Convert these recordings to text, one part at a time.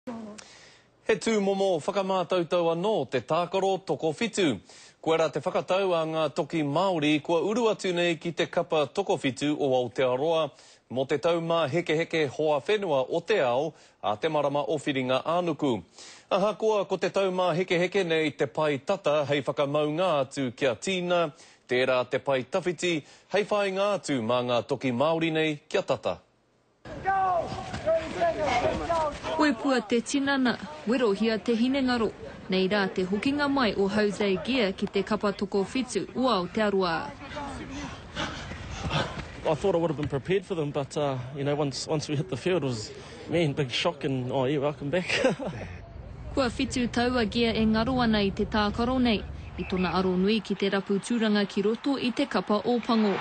He tū momo whakamātautau anō te tākaro toko whitu. Koe rā te whakatau a ngā toki Māori kua uru atu nei ki te kapa toko whitu o Aotearoa mo te taumā heke heke hoa whenua o te ao a te marama o Whiringa Ānuku. Ahakoa ko te taumā heke heke nei te pai tata hei whakamaunga atu kia tīna, tērā te pai tawhiti hei whainga atu mā ngā toki Māori nei kia tata. Koe pua te tinana, werohia te hinengaro. Nei rā te hokinga mai o Jose Gia ki te kapa toko whitu o Aotearoa. I thought I would have been prepared for them, but you know, once we hit the field, it was, man, big shock and, oh yeah, welcome back. Kua whitu taua Gia e ngaro ana i te tākaro nei, i tona aro nui ki te rapu tūranga ki roto i te kapa o Pango.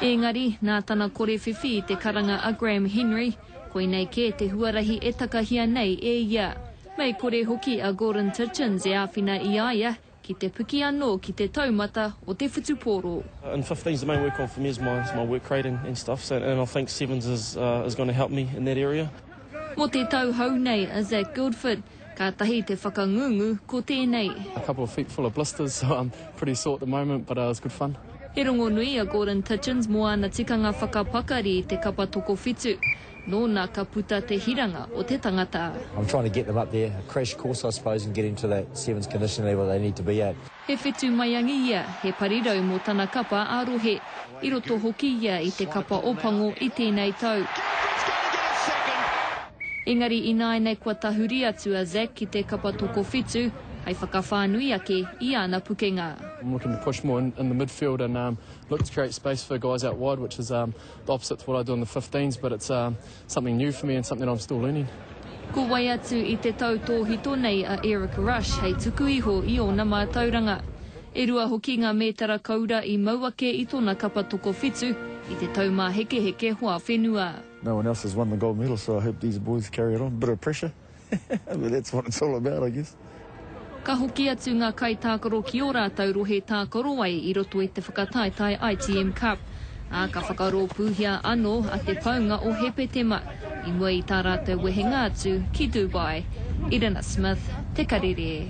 Engari, nā tana kore whiwhi i te karanga a Graham Henry, koe nei ke te huarahi e takahia nei e ia. Mei kore hoki a Gordon Titchens e āwhina i aia ki te puki anō ki te taumata o te whutupōro. In 15s, the main work on for me is my work rate and stuff, so, and I think 7s is going to help me in that area. Mo te tau hau nei a Zach Guildford, ka tahi te whakangungu ko tēnei. A couple of feet full of blisters, so I'm pretty sore at the moment, but it was good fun. He rongo nui a Gordon Titchens mo ana tikanga whakapakari i te kapa toko whitu. Nōna ka puta te hiranga o te tangata. I'm trying to get them up there, a crash course I suppose, and get into that 7s condition level they need to be at. He whetū maiangi ia, he parirau mo tana kapa arohe. I roto hoki ia i te kapa o Pango i tēnei tau. Engari ināi nei kua tahuri atu a Zach ki te kapa toko whitu, hei whakawhānui ake i ana pukenga. I'm looking to push more in the midfield and look to create space for guys out wide, which is the opposite to what I do in the 15s, but it's something new for me and something I'm still learning. Ko wai atu i te tau tōhito nei a Eric Rush hei tuku iho i o na mātauranga. E rua hoki ngā mētara kaura i mauake i tōna kapa toko whitu i te taumā heke heke hoa whenua. No one else has won the gold medal, so I hope these boys carry it on. Bit of pressure. But that's what it's all about, I guess. Ka hoki atu ngā kai tākaro ki o rātau rohe tākaro ai i roto i te whakataetai ITM Cup. A ka whakaro pūhia anō a te paunga o Hepetema, i mua i tā rātau wehenga atu ki Dubai. Irina Smith, Te Karere.